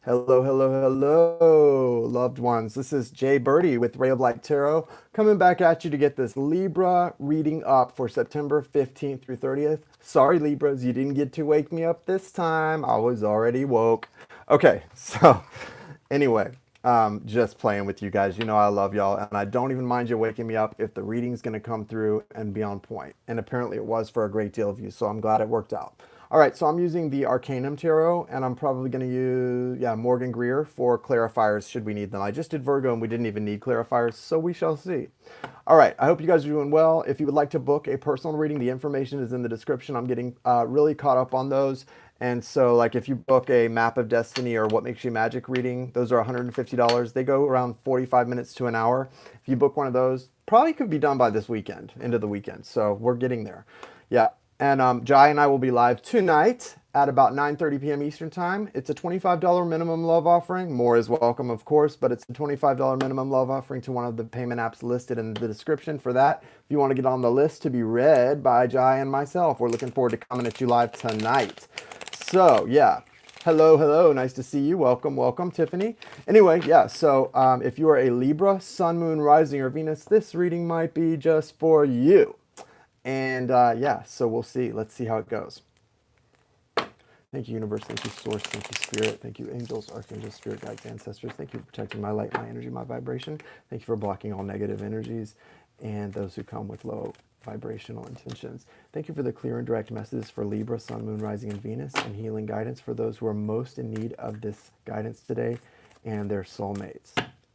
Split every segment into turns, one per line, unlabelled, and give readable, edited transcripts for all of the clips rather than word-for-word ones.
Hello, hello, hello, loved ones. This is Jay Birdie with Ray of Light Tarot coming back at you to get this Libra reading up for September 15th through 30th. Sorry, Libras, you didn't get to wake me up this time. I was already woke. Okay, so anyway, just playing with you guys. You know I love y'all, and I don't even mind you waking me up if the reading's going to come through and be on point. And apparently it was for a great deal of you, so I'm glad it worked out. All right, so I'm using the Arcanum Tarot, and I'm probably going to use, Morgan Greer for clarifiers should we need them. I just did Virgo, and we didn't even need clarifiers, so we shall see. All right, I hope you guys are doing well. If you would like to book a personal reading, the information is in the description. I'm getting really caught up on those. And so, like, if you book a Map of Destiny or What Makes You Magic reading, those are $150. They go around 45 minutes to an hour. If you book one of those, probably could be done by this weekend, end of the weekend. So we're getting there. Yeah. And Jai and I will be live tonight at about 9:30 p.m. Eastern Time. It's a $25 minimum love offering. More is welcome, of course, but it's a $25 minimum love offering to one of the payment apps listed in the description for that. If you want to get on the list to be read by Jai and myself, we're looking forward to coming at you live tonight. So, yeah. Hello, hello. Nice to see you. Welcome, welcome, Tiffany. Anyway, yeah, so if you are a Libra, Sun, Moon, Rising, or Venus, this reading might be just for you. And yeah, so we'll see. Let's see how it goes. Thank you, universe. Thank you, source. Thank you, spirit. Thank you, angels, archangels, spirit guides, ancestors. Thank you for protecting my light, my energy, my vibration. Thank you for blocking all negative energies and those who come with low vibrational intentions. Thank you for the clear and direct messages for Libra, Sun, Moon, Rising, and Venus, and healing guidance for those who are most in need of this guidance today and their soulmates.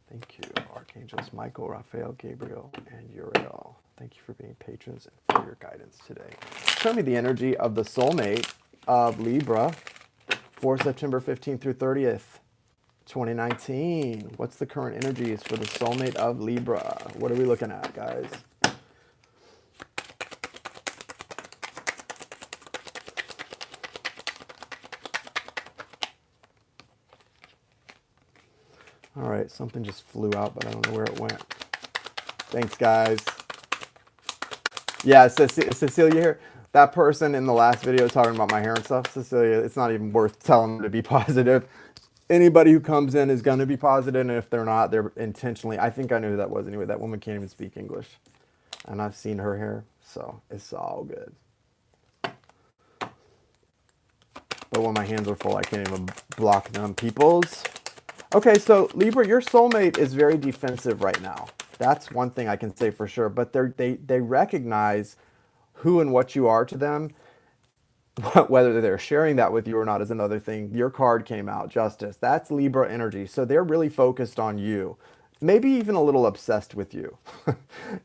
Thank you, Archangels Michael, Raphael, Gabriel, and Uriel. Thank you for being patrons and for your guidance today. Show me the energy of the soulmate of Libra for September 15th through 30th, 2019. What's the current energies for the soulmate of Libra? What are we looking at, guys? All right, something just flew out, but I don't know where it went. Thanks, guys. Yeah, Cecilia here. That person in the last video talking about my hair and stuff, Cecilia, it's not even worth telling them to be positive. Anybody who comes in is going to be positive, and if they're not, they're intentionally. I think I knew who that was anyway. That woman can't even speak English. And I've seen her hair, so it's all good. But when my hands are full, I can't even block them, peoples. Okay, so Libra, your soulmate is very defensive right now. That's one thing I can say for sure. But they recognize who and what you are to them. Whether they're sharing that with you or not is another thing. Your card came out, Justice. That's Libra energy. So they're really focused on you. Maybe even a little obsessed with you,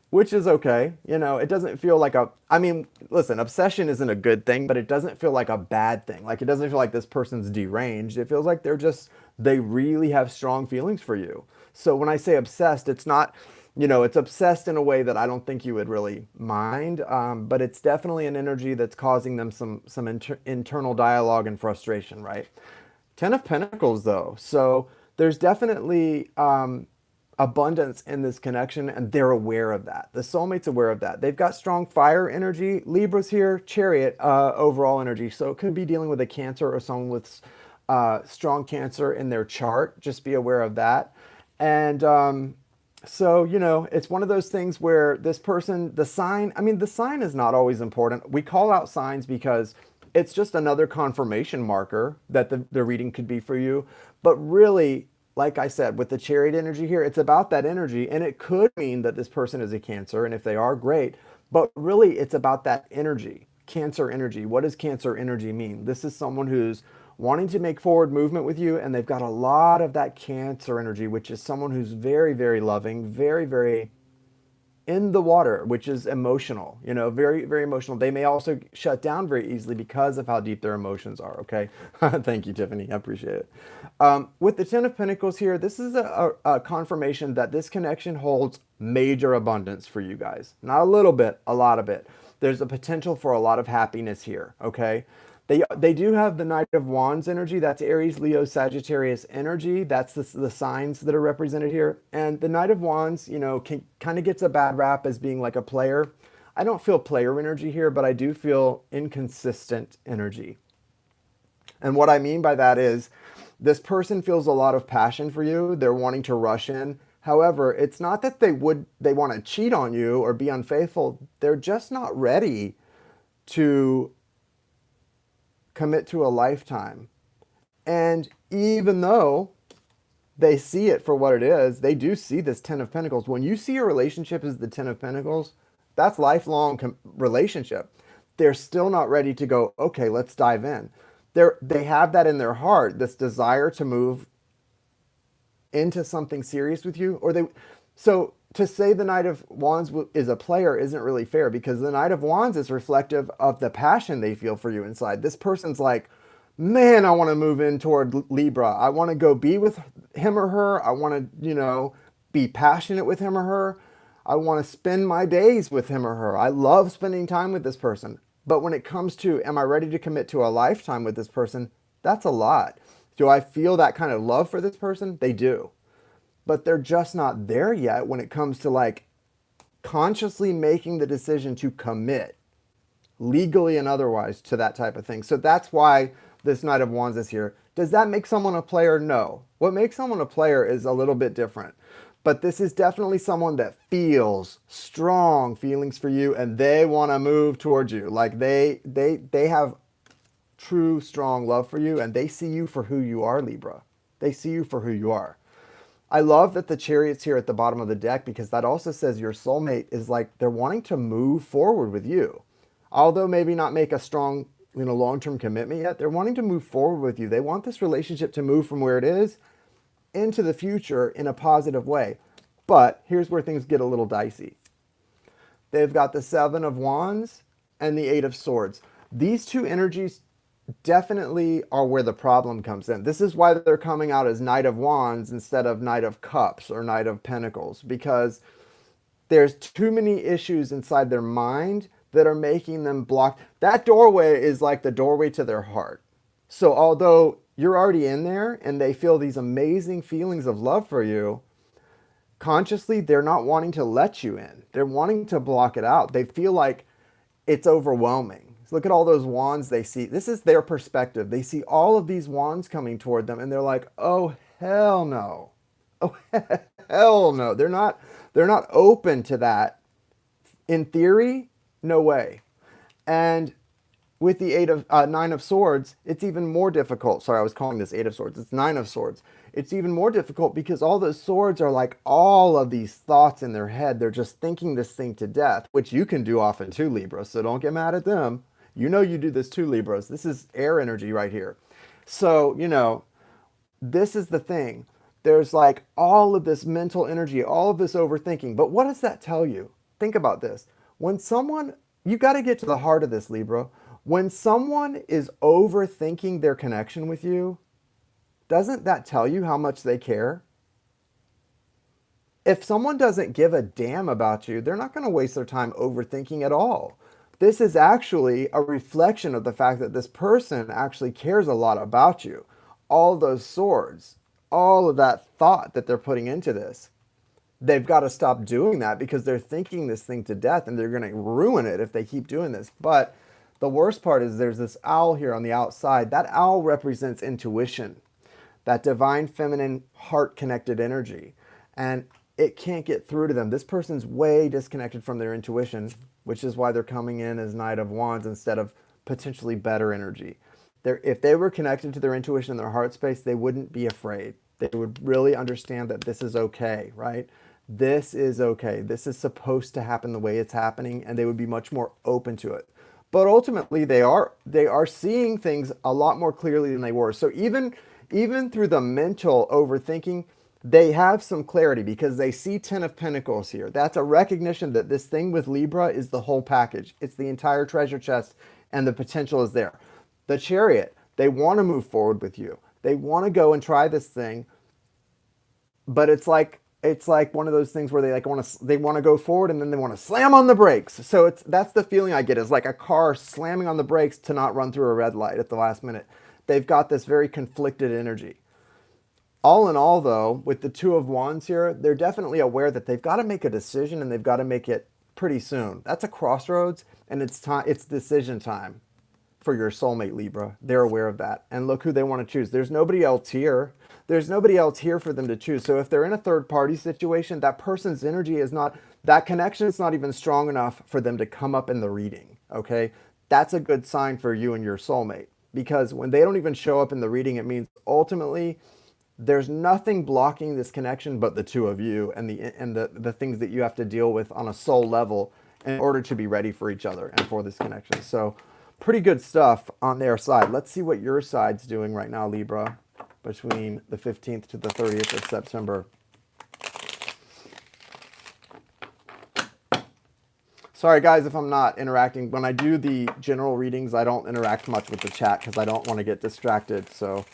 which is okay. You know, it doesn't feel like I mean, listen, obsession isn't a good thing, but it doesn't feel like a bad thing. Like, it doesn't feel like this person's deranged. It feels like they really have strong feelings for you. So when I say obsessed, it's not, it's obsessed in a way that I don't think you would really mind, but it's definitely an energy that's causing them some internal dialogue and frustration, right? Ten of Pentacles, though. So there's definitely abundance in this connection, and they're aware of that. The soulmate's aware of that. They've got strong fire energy. Libra's here, Chariot, overall energy. So it could be dealing with a Cancer or someone with strong Cancer in their chart. Just be aware of that. And so, it's one of those things where this person, the sign is not always important. We call out signs because it's just another confirmation marker that the reading could be for you. But really, like I said, with the Chariot energy here, it's about that energy. And it could mean that this person is a Cancer. And if they are, great. But really, it's about that energy, Cancer energy. What does Cancer energy mean? This is someone who's wanting to make forward movement with you, and they've got a lot of that Cancer energy, which is someone who's very, very loving, very, very in the water, which is emotional, very, very emotional. They may also shut down very easily because of how deep their emotions are, okay? Thank you, Tiffany. I appreciate it. With the Ten of Pentacles here, this is a confirmation that this connection holds major abundance for you guys. Not a little bit, a lot of it. There's a potential for a lot of happiness here, okay? They do have the Knight of Wands energy. That's Aries, Leo, Sagittarius energy. That's the signs that are represented here. And the Knight of Wands, kind of gets a bad rap as being like a player. I don't feel player energy here, but I do feel inconsistent energy. And what I mean by that is This person feels a lot of passion for you. They're wanting to rush in. However, it's not that they want to cheat on you or be unfaithful. They're just not ready to commit to a lifetime. And even though they see it for what it is, they do see this Ten of Pentacles. When you see a relationship as the Ten of Pentacles, that's lifelong relationship. They're still not ready to go, okay, let's dive in. They have that in their heart, this desire to move into something serious with you. So to say the Knight of Wands is a player isn't really fair, because the Knight of Wands is reflective of the passion they feel for you inside. This person's like, man, I want to move in toward Libra. I want to go be with him or her. I want to, be passionate with him or her. I want to spend my days with him or her. I love spending time with this person. But when it comes to, am I ready to commit to a lifetime with this person? That's a lot. Do I feel that kind of love for this person? They do. But they're just not there yet when it comes to like consciously making the decision to commit legally and otherwise to that type of thing. So that's why this Knight of Wands is here. Does that make someone a player? No. What makes someone a player is a little bit different. But this is definitely someone that feels strong feelings for you, and they want to move towards you. Like they have true strong love for you, and they see you for who you are, Libra. They see you for who you are. I love that the Chariot's here at the bottom of the deck, because that also says your soulmate is like, they're wanting to move forward with you. Although maybe not make a strong, long-term commitment yet, they're wanting to move forward with you. They want this relationship to move from where it is into the future in a positive way. But here's where things get a little dicey. They've got the Seven of Wands and the Eight of Swords. These two energies definitely are where the problem comes in. This is why they're coming out as Knight of Wands instead of Knight of Cups or Knight of Pentacles, because there's too many issues inside their mind that are making them block. That doorway is like the doorway to their heart. So although you're already in there and they feel these amazing feelings of love for you, consciously they're not wanting to let you in. They're wanting to block it out. They feel like it's overwhelming. Look at all those wands they see. This is their perspective. They see all of these wands coming toward them and they're like, oh, hell no. Oh, hell no. They're not open to that. In theory, no way. And with the Nine of Swords, it's even more difficult. Sorry, I was calling this Eight of Swords. It's Nine of Swords. It's even more difficult because all those swords are like all of these thoughts in their head. They're just thinking this thing to death, which you can do often too, Libra. So don't get mad at them. You know you do this too, Libras. This is air energy right here. So, this is the thing. There's like all of this mental energy, all of this overthinking. But what does that tell you? Think about this. When someone, you got to get to the heart of this, Libra. When someone is overthinking their connection with you, doesn't that tell you how much they care? If someone doesn't give a damn about you, they're not going to waste their time overthinking at all. This is actually a reflection of the fact that this person actually cares a lot about you. All those swords, all of that thought that they're putting into this, they've got to stop doing that because they're thinking this thing to death and they're going to ruin it if they keep doing this. But the worst part is there's this owl here on the outside. That owl represents intuition, that divine feminine heart-connected energy. And it can't get through to them. This person's way disconnected from their intuition, which is why they're coming in as Knight of Wands instead of potentially better energy. If they were connected to their intuition and their heart space, they wouldn't be afraid. They would really understand that this is okay, right? This is okay. This is supposed to happen the way it's happening, and they would be much more open to it. But ultimately, they are seeing things a lot more clearly than they were. So even through the mental overthinking, they have some clarity because they see Ten of Pentacles here. That's a recognition that this thing with Libra is the whole package. It's the entire treasure chest, and the potential is there. The Chariot, they want to move forward with you. They want to go and try this thing, but it's like one of those things where they want to go forward and then they want to slam on the brakes. So that's the feeling I get, is like a car slamming on the brakes to not run through a red light at the last minute. They've got this very conflicted energy. All in all, though, with the Two of Wands here, they're definitely aware that they've got to make a decision, and they've got to make it pretty soon. That's a crossroads, and it's decision time for your soulmate, Libra. They're aware of that. And look who they want to choose. There's nobody else here. There's nobody else here for them to choose. So if they're in a third party situation, that person's energy is not, that connection is not even strong enough for them to come up in the reading. Okay. That's a good sign for you and your soulmate, because when they don't even show up in the reading, it means ultimately there's nothing blocking this connection but the two of you and the things that you have to deal with on a soul level in order to be ready for each other and for this connection. So pretty good stuff on their side. Let's see what your side's doing right now, Libra, between the 15th to the 30th of September. Sorry, guys, if I'm not interacting. When I do the general readings, I don't interact much with the chat because I don't want to get distracted. So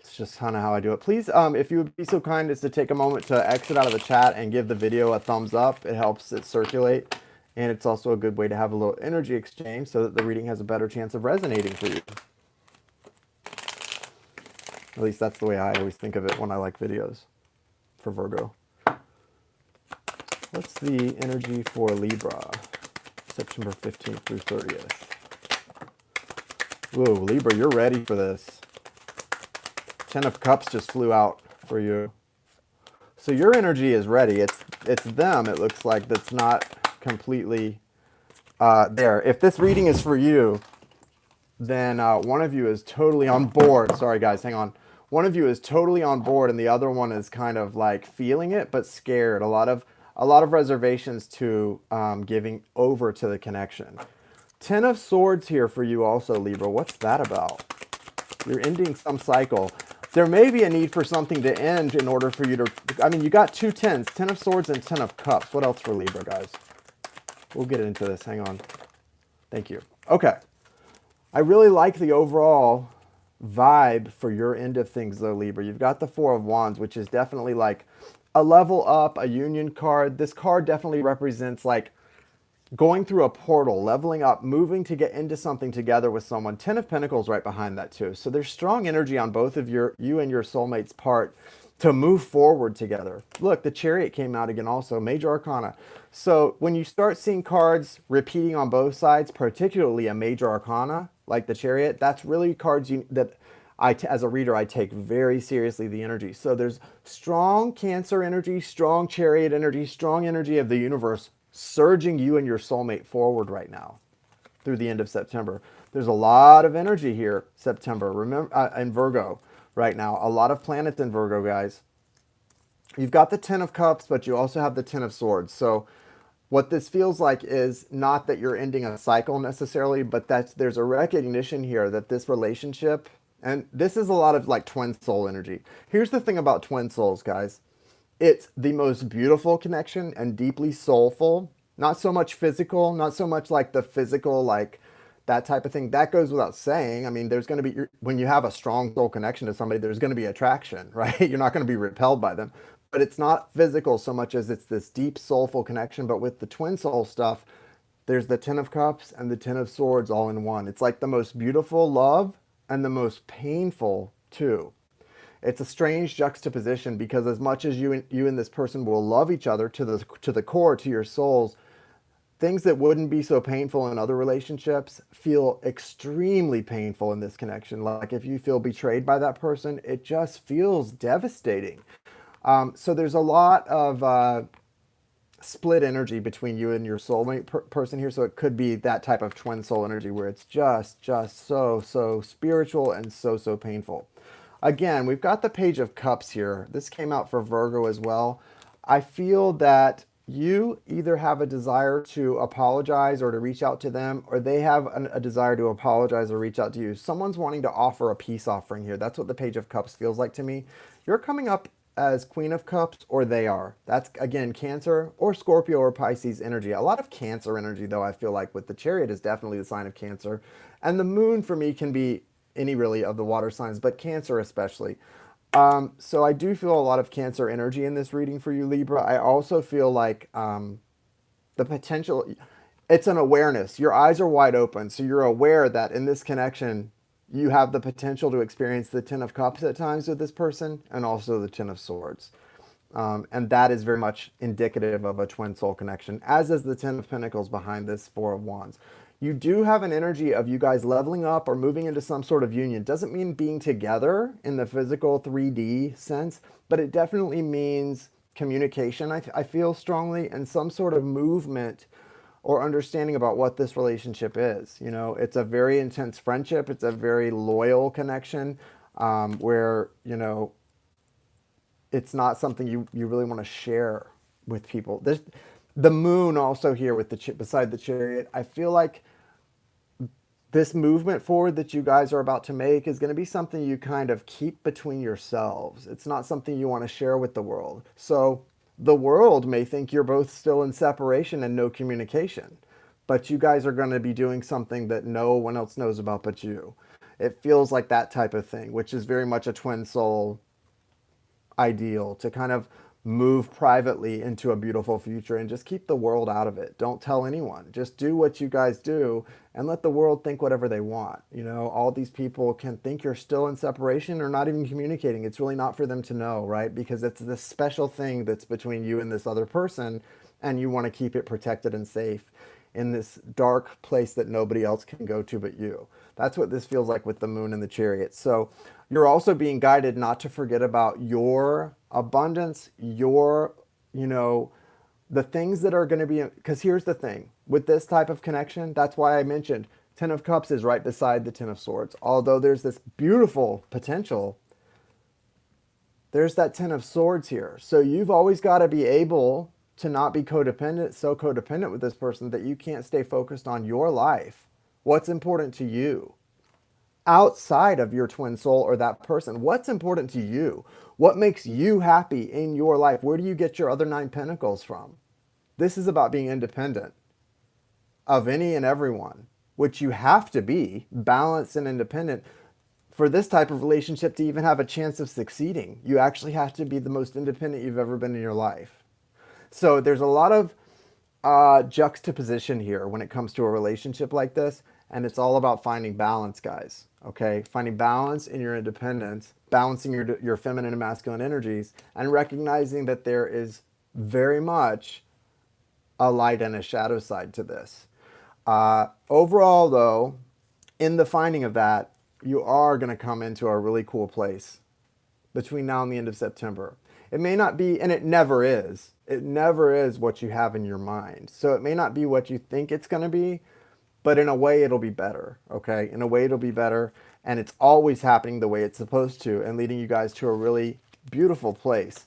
it's just kind of how I do it. Please, if you would be so kind as to take a moment to exit out of the chat and give the video a thumbs up. It helps it circulate. And it's also a good way to have a little energy exchange so that the reading has a better chance of resonating for you. At least that's the way I always think of it when I like videos for Virgo. What's the energy for Libra, September 15th through 30th? Whoa, Libra, you're ready for this. 10 of Cups just flew out for you. So your energy is ready. It's them, it looks like, that's not completely there. If this reading is for you, then one of you is totally on board. Sorry, guys, hang on. One of you is totally on board, and the other one is kind of like feeling it, but scared. A lot of reservations to giving over to the connection. 10 of Swords here for you also, Libra. What's that about? You're ending some cycle. There may be a need for something to end in order for you to... I mean, you got two 10s, 10 of Swords and 10 of Cups. What else for Libra, guys? We'll get into this. Hang on. Thank you. Okay. I really like the overall vibe for your end of things, though, Libra. You've got the Four of Wands, which is definitely like a level up, a union card. This card definitely represents like going through a portal, leveling up, moving to get into something together with someone. 10 of Pentacles right behind that too. So there's strong energy on both of you and your soulmate's part to move forward together. Look, the Chariot came out again also, Major Arcana. So when you start seeing cards repeating on both sides, particularly a Major Arcana like the Chariot, that's really cards that as a reader, I take very seriously the energy. So there's strong Cancer energy, strong Chariot energy, strong energy of the universe surging you and your soulmate forward right now through the end of September. There's a lot of energy here, September. Remember, in Virgo right now, a lot of planets in Virgo, guys. You've got the 10 of Cups, but you also have the 10 of Swords. So what this feels like is not that you're ending a cycle necessarily, but that there's a recognition here that this relationship, and this is a lot of like twin soul energy. Here's the thing about twin souls, guys. It's the most beautiful connection and deeply soulful. Not so much physical, not so much like the physical, like that type of thing. That goes without saying. I mean, there's going to be, when you have a strong soul connection to somebody, there's going to be attraction, right? You're not going to be repelled by them. But it's not physical so much as it's this deep soulful connection. But with the twin soul stuff, there's the 10 of Cups and the 10 of Swords all in one. It's like the most beautiful love and the most painful too. It's a strange juxtaposition because as much as you and this person will love each other to the core, to your souls, things that wouldn't be so painful in other relationships feel extremely painful in this connection. Like if you feel betrayed by that person, it just feels devastating. So there's a lot of split energy between you and your soulmate person here. So it could be that type of twin soul energy where it's just so spiritual and so painful. Again, we've got the Page of Cups here. This came out for Virgo as well. I feel that you either have a desire to apologize or to reach out to them, or they have a desire to apologize or reach out to you. Someone's wanting to offer a peace offering here. That's what the Page of Cups feels like to me. You're coming up as Queen of Cups, or they are. That's, again, Cancer or Scorpio or Pisces energy. A lot of Cancer energy, though, I feel like with the Chariot is definitely the sign of Cancer. And the Moon, for me, can be any really of the water signs, but Cancer especially. So I do feel a lot of Cancer energy in this reading for you, Libra. I also feel like the potential, it's an awareness. Your eyes are wide open, so you're aware that in this connection, you have the potential to experience the 10 of Cups at times with this person, and also the 10 of Swords. And that is very much indicative of a twin soul connection, as is the 10 of Pentacles behind this 4 of Wands. You do have an energy of you guys leveling up or moving into some sort of union. Doesn't mean being together in the physical 3D sense, but it definitely means communication, I feel strongly, and some sort of movement or understanding about what this relationship is. You know, it's a very intense friendship. It's a very loyal connection, where, you know, it's not something you really want to share with people. There's the moon also here with the beside the chariot. I feel like this movement forward that you guys are about to make is going to be something you kind of keep between yourselves. It's not something you want to share with the world. So the world may think you're both still in separation and no communication, but you guys are going to be doing something that no one else knows about but you. It feels like that type of thing, which is very much a twin soul ideal, to kind of move privately into a beautiful future and just keep the world out of it. Don't tell anyone. Just do what you guys do and let the world think whatever they want. You know, all these people can think you're still in separation or not even communicating. It's really not for them to know, right? Because it's this special thing that's between you and this other person, and you want to keep it protected and safe in this dark place that nobody else can go to but you. That's what this feels like with the moon and the chariot. So you're also being guided not to forget about your abundance, your, you know, the things that are going to be, because here's the thing with this type of connection, that's why I mentioned Ten of Cups is right beside the Ten of Swords. Although there's this beautiful potential, there's that Ten of Swords here. So you've always got to be able to not be codependent, so codependent with this person that you can't stay focused on your life. What's important to you outside of your twin soul or that person? What's important to you? What makes you happy in your life? Where do you get your other 9 pentacles from? This is about being independent of any and everyone, which you have to be balanced and independent for this type of relationship to even have a chance of succeeding. You actually have to be the most independent you've ever been in your life. So there's a lot of juxtaposition here when it comes to a relationship like this, and it's all about finding balance, guys. Okay, finding balance in your independence, balancing your feminine and masculine energies, and recognizing that there is very much a light and a shadow side to this. Overall, though, in the finding of that, you are going to come into a really cool place between now and the end of September. It may not be, and it never is what you have in your mind. So it may not be what you think it's going to be, but in a way it'll be better, okay? In a way it'll be better, and it's always happening the way it's supposed to and leading you guys to a really beautiful place.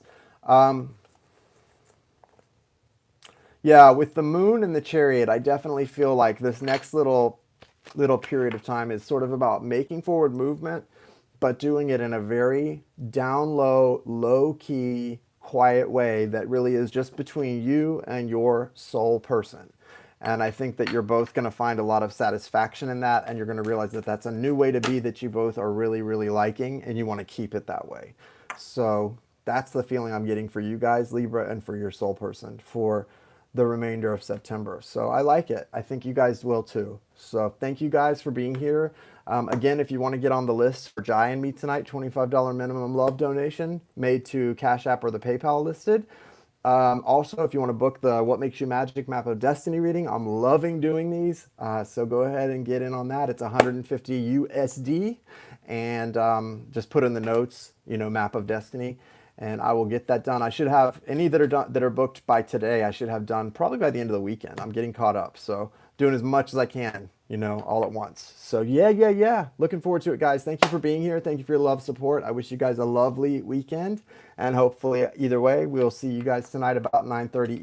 Yeah, with the moon and the chariot, I definitely feel like this next little period of time is sort of about making forward movement, but doing it in a very down low, low-key, quiet way that really is just between you and your soul person. And I think that you're both going to find a lot of satisfaction in that, and you're going to realize that that's a new way to be that you both are really, really liking, and you want to keep it that way. So that's the feeling I'm getting for you guys, Libra, and for your soul person for the remainder of September. So I like it. I think you guys will too. So thank you guys for being here. Again, if you want to get on the list for Jai and me tonight, $25 minimum love donation made to Cash App or the PayPal listed. Also, if you want to book the What Makes You Magic Map of Destiny reading, I'm loving doing these. So go ahead and get in on that. It's 150 USD. And just put in the notes, you know, Map of Destiny. And I will get that done. I should have any that are done, that are booked by today. I should have done probably by the end of the weekend. I'm getting caught up. So doing as much as I can, you know, all at once. So yeah. Looking forward to it, guys. Thank you for being here. Thank you for your love, support. I wish you guys a lovely weekend. And hopefully, either way, we'll see you guys tonight about 9:30 Eastern.